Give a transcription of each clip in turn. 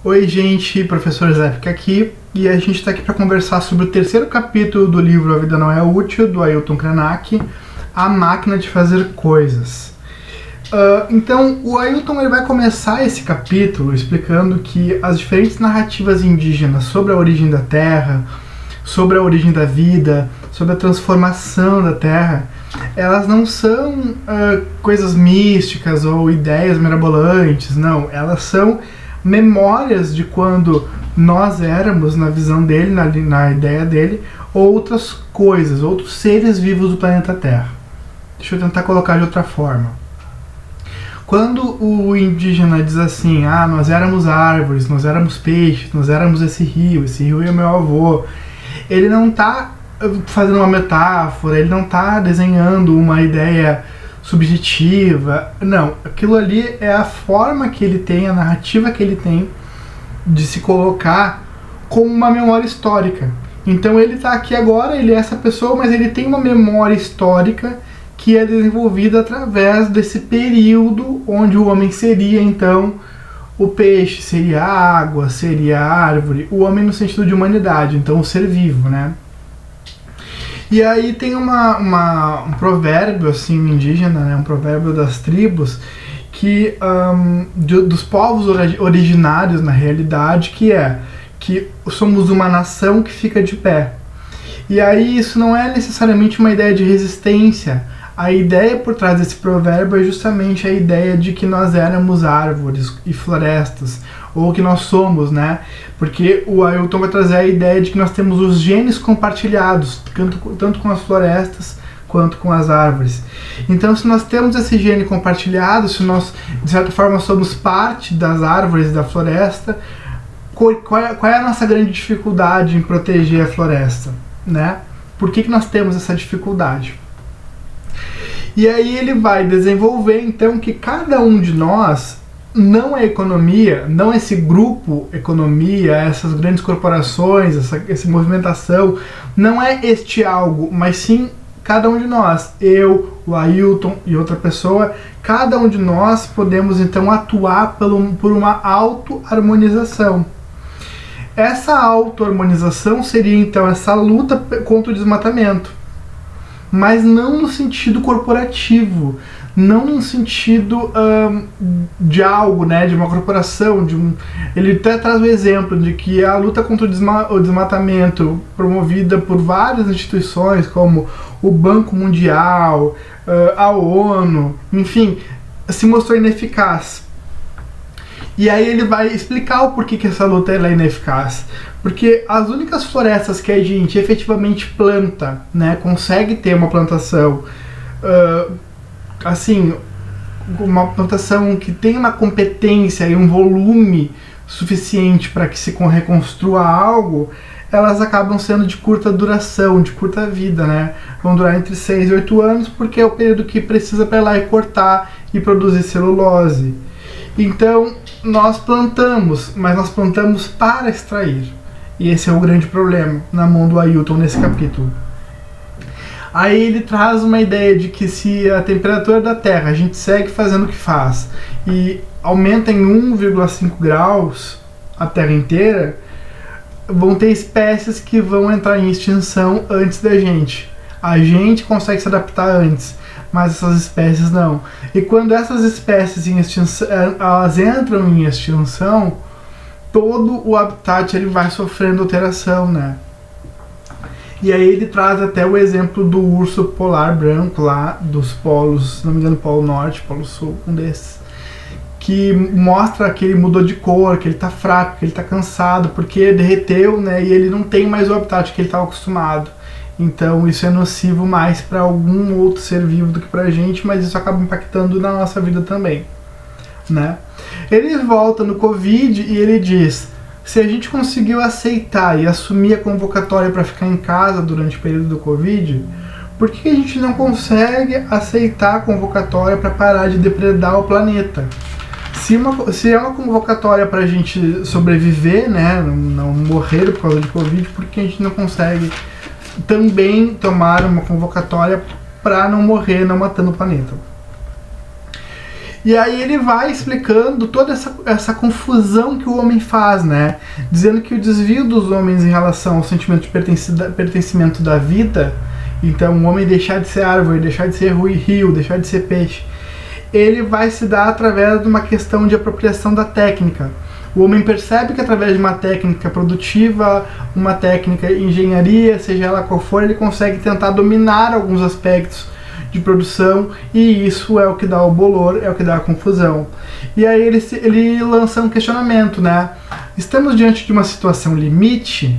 Oi gente, professor Zé aqui, e a gente está aqui para conversar sobre o terceiro capítulo do livro A Vida Não É Útil, do Ailton Krenak, A Máquina de Fazer Coisas. Então, o Ailton ele vai começar esse capítulo explicando que as diferentes narrativas indígenas sobre a origem da Terra, sobre a origem da vida, sobre a transformação da Terra, elas não são coisas místicas ou ideias mirabolantes, não, elas são memórias de quando nós éramos, na visão dele, na ideia dele, outras coisas, outros seres vivos do planeta Terra. Deixa eu tentar colocar de outra forma. Quando o indígena diz assim, nós éramos árvores, nós éramos peixes, nós éramos esse rio é meu avô, ele não está fazendo uma metáfora, ele não está desenhando uma ideia subjetiva, não, aquilo ali é a forma que ele tem, a narrativa que ele tem de se colocar como uma memória histórica. Então ele está aqui agora, ele é essa pessoa, mas ele tem uma memória histórica que é desenvolvida através desse período onde o homem seria, então, o peixe, seria a água, seria a árvore, o homem no sentido de humanidade, então o ser vivo, né? E aí tem um provérbio assim indígena, né, um provérbio das tribos, que dos povos originários na realidade, que é que somos uma nação que fica de pé. E aí isso não é necessariamente uma ideia de resistência. A ideia por trás desse provérbio é justamente a ideia de que nós éramos árvores e florestas, ou que nós somos, né? Porque o Ailton vai trazer a ideia de que nós temos os genes compartilhados, tanto com as florestas quanto com as árvores. Então, se nós temos esse gene compartilhado, se nós, de certa forma, somos parte das árvores e da floresta, qual é a nossa grande dificuldade em proteger a floresta, né? Por que nós temos essa dificuldade? E aí ele vai desenvolver, então, que cada um de nós, não é economia, não esse grupo economia, essas grandes corporações, essa movimentação, não é este algo, mas sim cada um de nós, eu, o Ailton e outra pessoa, cada um de nós podemos então atuar por uma auto-harmonização. Essa auto-harmonização seria então essa luta contra o desmatamento, mas não no sentido corporativo, não no sentido de algo, né, de uma corporação, ele até traz o exemplo de que a luta contra o desmatamento promovida por várias instituições, como o Banco Mundial, a ONU, enfim, se mostrou ineficaz. E aí ele vai explicar o porquê que essa luta é ineficaz. Porque as únicas florestas que a gente efetivamente planta, né, consegue ter uma plantação, assim, uma plantação que tem uma competência e um volume suficiente para que se reconstrua algo, elas acabam sendo de curta duração, de curta vida, né? Vão durar entre 6 e 8 anos, porque é o período que precisa para ir lá e cortar e produzir celulose. Então, nós plantamos, mas nós plantamos para extrair. E esse é o grande problema na mão do Ailton nesse capítulo. Aí ele traz uma ideia de que se a temperatura da Terra, a gente segue fazendo o que faz, e aumenta em 1,5 graus a Terra inteira, vão ter espécies que vão entrar em extinção antes da gente. A gente consegue se adaptar antes, mas essas espécies não. E quando essas espécies em extinção, elas entram em extinção, todo o habitat ele vai sofrendo alteração, né? E aí ele traz até o exemplo do urso polar branco lá dos polos, se não me engano, Polo Norte, Polo Sul, um desses, que mostra que ele mudou de cor, que ele tá fraco, que ele tá cansado, porque derreteu, né? E ele não tem mais o habitat que ele estava acostumado. Então isso é nocivo mais para algum outro ser vivo do que pra gente, mas isso acaba impactando na nossa vida também, né? Ele volta no Covid e ele diz: se a gente conseguiu aceitar e assumir a convocatória para ficar em casa durante o período do Covid, por que a gente não consegue aceitar a convocatória para parar de depredar o planeta? Se é uma convocatória para a gente sobreviver, né, não morrer por causa de Covid, por que a gente não consegue também tomar uma convocatória para não morrer, não matando o planeta? E aí ele vai explicando toda essa confusão que o homem faz, né? Dizendo que o desvio dos homens em relação ao sentimento de pertencimento da vida, então o homem deixar de ser árvore, deixar de ser rio, deixar de ser peixe, ele vai se dar através de uma questão de apropriação da técnica. O homem percebe que através de uma técnica produtiva, uma técnica de engenharia, seja ela qual for, ele consegue tentar dominar alguns aspectos de produção, e isso é o que dá o bolor, é o que dá a confusão. E aí ele lança um questionamento, né? Estamos diante de uma situação limite?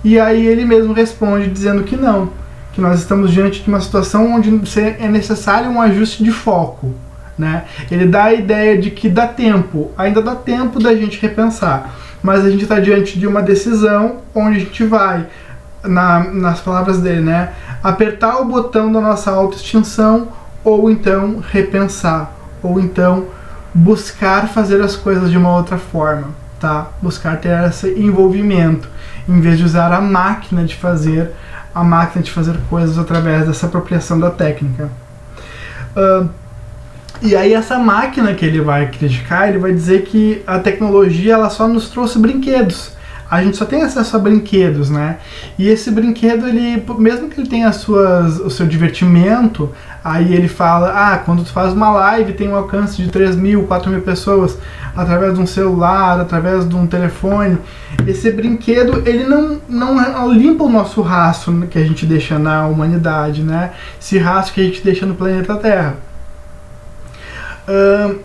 E aí ele mesmo responde dizendo que não, que nós estamos diante de uma situação onde é necessário um ajuste de foco, né? Ele dá a ideia de que dá tempo, ainda dá tempo da gente repensar, mas a gente está diante de uma decisão onde a gente vai, nas palavras dele, né, apertar o botão da nossa autoextinção, ou então repensar, ou então buscar fazer as coisas de uma outra forma, tá? Buscar ter esse envolvimento, em vez de usar a máquina de fazer coisas através dessa apropriação da técnica. E aí essa máquina que ele vai criticar, ele vai dizer que a tecnologia ela só nos trouxe brinquedos. A gente só tem acesso a brinquedos, né? E esse brinquedo, ele, mesmo que ele tenha o seu divertimento, aí ele fala, quando tu faz uma live tem um alcance de 3.000, 4.000 pessoas, através de um celular, através de um telefone. Esse brinquedo, ele não limpa o nosso rastro que a gente deixa na humanidade, né? Esse rastro que a gente deixa no planeta Terra.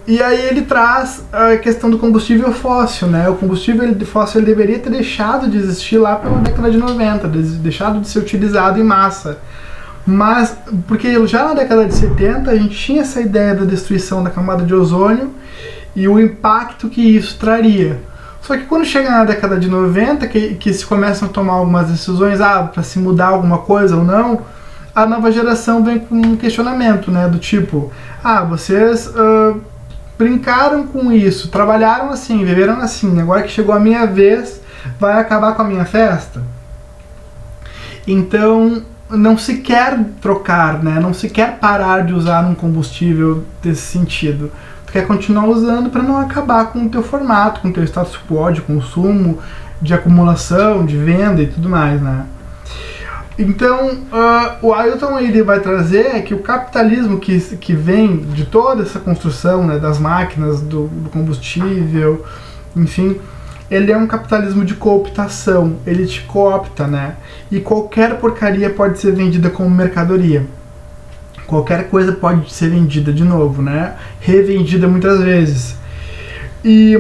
E aí ele traz a questão do combustível fóssil, né? O combustível fóssil ele deveria ter deixado de existir lá pela década de 90, deixado de ser utilizado em massa. Mas, porque já na década de 70 a gente tinha essa ideia da destruição da camada de ozônio e o impacto que isso traria. Só que quando chega na década de 90, que se começam a tomar algumas decisões, para se mudar alguma coisa ou não, a nova geração vem com um questionamento, né, do tipo, vocês brincaram com isso, trabalharam assim, viveram assim, agora que chegou a minha vez, vai acabar com a minha festa? Então, não se quer trocar, né, não se quer parar de usar um combustível desse sentido. Tu quer continuar usando para não acabar com o teu formato, com o teu status quo de consumo, de acumulação, de venda e tudo mais, né. Então, o Ailton ele vai trazer que o capitalismo que vem de toda essa construção, né, das máquinas, do combustível, enfim, ele é um capitalismo de cooptação, ele te coopta, né? E qualquer porcaria pode ser vendida como mercadoria. Qualquer coisa pode ser vendida de novo, né? Revendida muitas vezes. E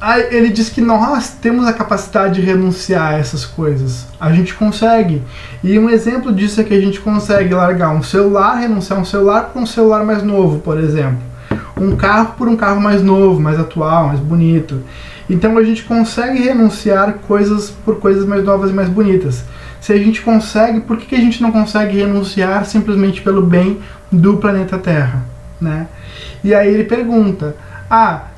aí ele diz que nós temos a capacidade de renunciar a essas coisas. A gente consegue. E um exemplo disso é que a gente consegue largar um celular, renunciar a um celular por um celular mais novo, por exemplo. Um carro por um carro mais novo, mais atual, mais bonito. Então a gente consegue renunciar coisas por coisas mais novas e mais bonitas. Se a gente consegue, por que a gente não consegue renunciar simplesmente pelo bem do planeta Terra, né? E aí ele pergunta,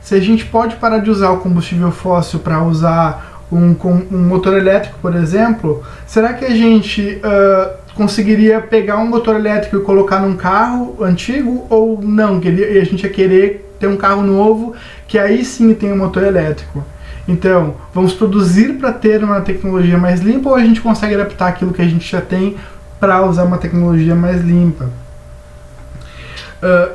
se a gente pode parar de usar o combustível fóssil para usar um motor elétrico, por exemplo, será que a gente conseguiria pegar um motor elétrico e colocar num carro antigo, ou não? E a gente ia querer ter um carro novo que aí sim tem um motor elétrico. Então, vamos produzir para ter uma tecnologia mais limpa, ou a gente consegue adaptar aquilo que a gente já tem para usar uma tecnologia mais limpa?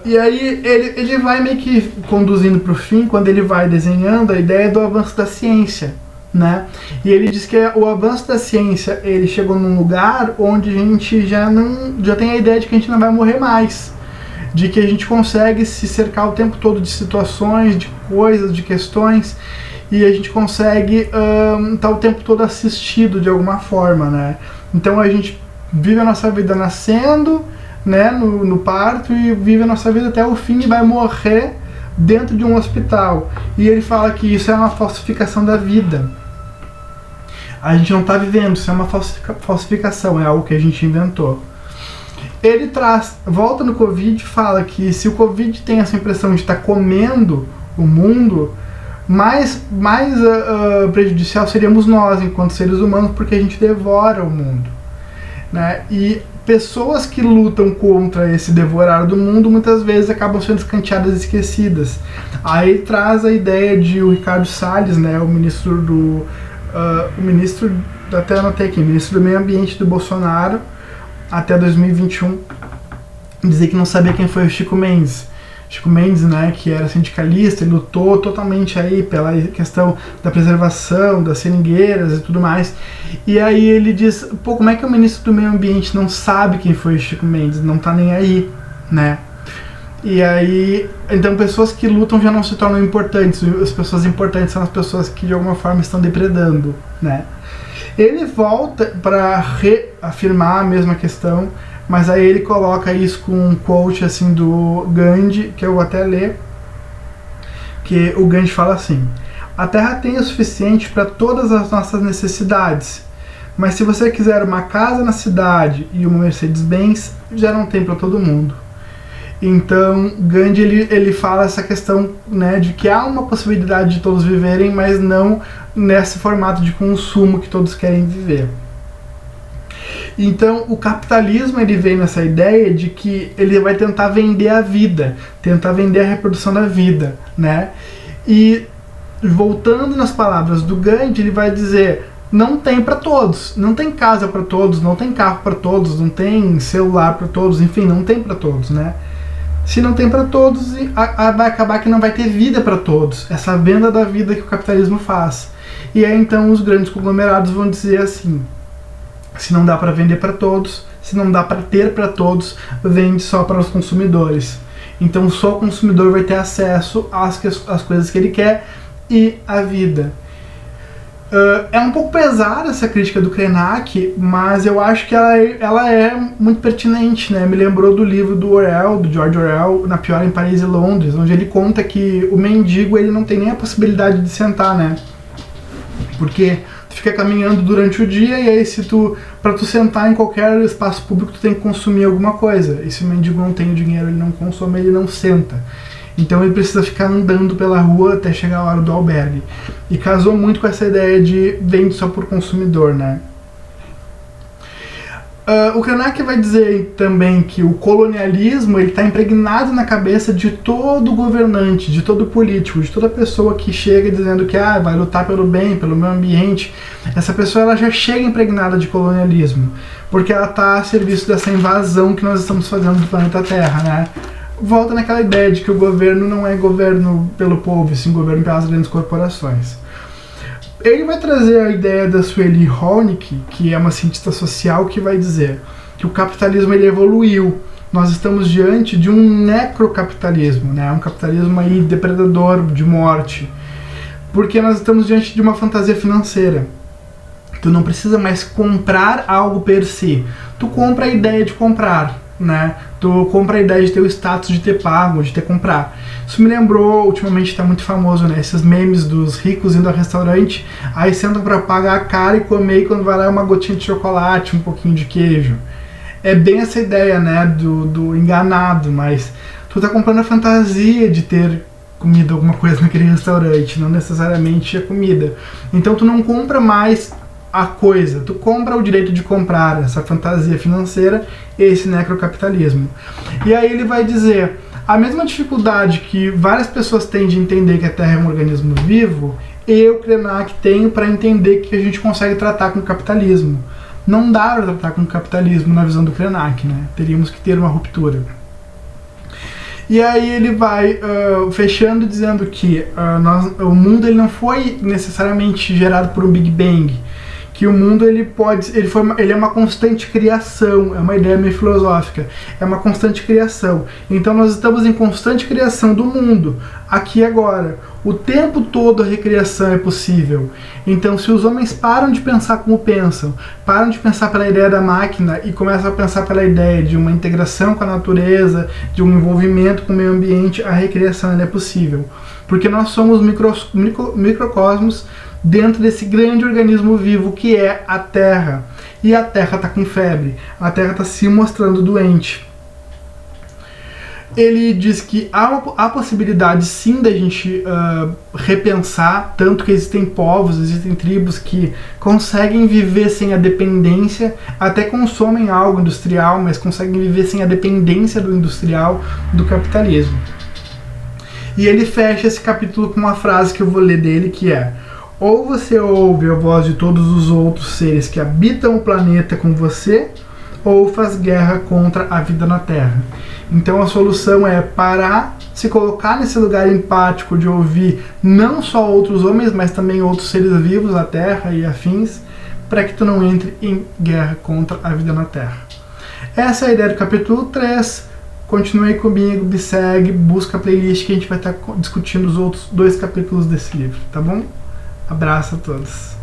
E aí ele vai meio que conduzindo para o fim, quando ele vai desenhando a ideia do avanço da ciência, né? E ele diz que o avanço da ciência, ele chegou num lugar onde a gente já tem a ideia de que a gente não vai morrer mais, de que a gente consegue se cercar o tempo todo de situações, de coisas, de questões, e a gente consegue estar o tempo todo assistido de alguma forma, né? Então a gente vive a nossa vida nascendo, né, no parto, e vive a nossa vida até o fim e vai morrer dentro de um hospital. E ele fala que isso é uma falsificação da vida. A gente não está vivendo, isso é uma falsificação, é algo que a gente inventou. Ele volta no Covid e fala que se o Covid tem essa impressão de estar comendo o mundo, mais prejudicial seríamos nós, enquanto seres humanos, porque a gente devora o mundo. né? E pessoas que lutam contra esse devorar do mundo muitas vezes acabam sendo escanteadas e esquecidas. Aí traz a ideia de o Ricardo Salles, né, o ministro, até anotei aqui, ministro do Meio Ambiente do Bolsonaro até 2021, dizer que não sabia quem foi o Chico Mendes. Chico Mendes, né, que era sindicalista, ele lutou totalmente aí pela questão da preservação das seringueiras e tudo mais. E aí ele diz, pô, como é que o ministro do Meio Ambiente não sabe quem foi o Chico Mendes? Não tá nem aí, né? E aí, então pessoas que lutam já não se tornam importantes. As pessoas importantes são as pessoas que de alguma forma estão depredando, né? Ele volta para reafirmar a mesma questão, mas aí ele coloca isso com um quote assim do Gandhi, que eu vou até ler, que o Gandhi fala assim: a Terra tem o suficiente para todas as nossas necessidades, mas se você quiser uma casa na cidade e uma Mercedes-Benz, já não tem para todo mundo. Então Gandhi ele fala essa questão, né, de que há uma possibilidade de todos viverem, mas não nesse formato de consumo que todos querem viver. Então o capitalismo ele vem nessa ideia de que ele vai tentar vender a vida, tentar vender a reprodução da vida, né? E voltando nas palavras do Gandhi, ele vai dizer: não tem para todos, não tem casa para todos, não tem carro para todos, não tem celular para todos, enfim, não tem para todos, né? Se não tem para todos, vai acabar que não vai ter vida para todos. Essa venda da vida que o capitalismo faz. E aí então os grandes conglomerados vão dizer assim: se não dá para vender para todos, se não dá para ter para todos, vende só para os consumidores. Então só o consumidor vai ter acesso às coisas que ele quer e à vida. É um pouco pesada essa crítica do Krenak, mas eu acho que ela é muito pertinente, né? Me lembrou do livro do George Orwell, Na Pior em Paris e Londres, onde ele conta que o mendigo ele não tem nem a possibilidade de sentar, né? Porque tu fica caminhando durante o dia e aí para tu sentar em qualquer espaço público tu tem que consumir alguma coisa. E se o mendigo não tem o dinheiro, ele não consome, ele não senta. Então ele precisa ficar andando pela rua até chegar a hora do albergue. E casou muito com essa ideia de vende só por consumidor, né? O Krenak vai dizer também que o colonialismo está impregnado na cabeça de todo governante, de todo político, de toda pessoa que chega dizendo que vai lutar pelo bem, pelo meio ambiente. Essa pessoa ela já chega impregnada de colonialismo, porque ela está a serviço dessa invasão que nós estamos fazendo do planeta Terra, né? Volta naquela ideia de que o governo não é governo pelo povo, sim governo pelas grandes corporações. Ele vai trazer a ideia da Sueli Honig, que é uma cientista social, que vai dizer que o capitalismo ele evoluiu. Nós estamos diante de um necrocapitalismo, né? Um capitalismo aí depredador, de morte. Porque nós estamos diante de uma fantasia financeira. Tu não precisa mais comprar algo per se. Tu compra a ideia de comprar, né? Tu compra a ideia de ter o status de ter pago, de ter comprar. Isso me lembrou, ultimamente está muito famoso, né? Esses memes dos ricos indo ao restaurante, aí sentam para pagar a cara e comer, e quando vai lá é uma gotinha de chocolate, um pouquinho de queijo. É bem essa ideia, né? Do enganado, mas tu tá comprando a fantasia de ter comida, alguma coisa naquele restaurante, não necessariamente a comida. Então tu não compra mais a coisa, tu compra o direito de comprar, essa fantasia financeira, esse necrocapitalismo. E aí ele vai dizer, a mesma dificuldade que várias pessoas têm de entender que a Terra é um organismo vivo, eu, Krenak, tenho para entender que a gente consegue tratar com o capitalismo. Não dá para tratar com o capitalismo na visão do Krenak, né? Teríamos que ter uma ruptura. E aí ele vai fechando dizendo que o mundo ele não foi necessariamente gerado por um Big Bang, que o mundo ele é uma constante criação, é uma ideia meio filosófica, é uma constante criação. Então nós estamos em constante criação do mundo, aqui e agora. O tempo todo a recriação é possível. Então se os homens param de pensar como pensam, param de pensar pela ideia da máquina e começam a pensar pela ideia de uma integração com a natureza, de um envolvimento com o meio ambiente, a recriação é possível. Porque nós somos microcosmos dentro desse grande organismo vivo que é a Terra. E a Terra está com febre, a Terra está se mostrando doente. ele diz que há possibilidade sim da gente repensar, tanto que existem povos, existem tribos que conseguem viver sem a dependência, até consomem algo industrial, mas conseguem viver sem a dependência do industrial, do capitalismo. E ele fecha esse capítulo com uma frase que eu vou ler dele, que é: ou você ouve a voz de todos os outros seres que habitam o planeta com você, ou faz guerra contra a vida na Terra. Então a solução é parar, se colocar nesse lugar empático de ouvir não só outros homens, mas também outros seres vivos da Terra e afins, para que tu não entre em guerra contra a vida na Terra. Essa é a ideia do capítulo 3. Continue comigo, me segue, busca a playlist que a gente vai estar discutindo os outros 2 capítulos desse livro, tá bom? Abraço a todos.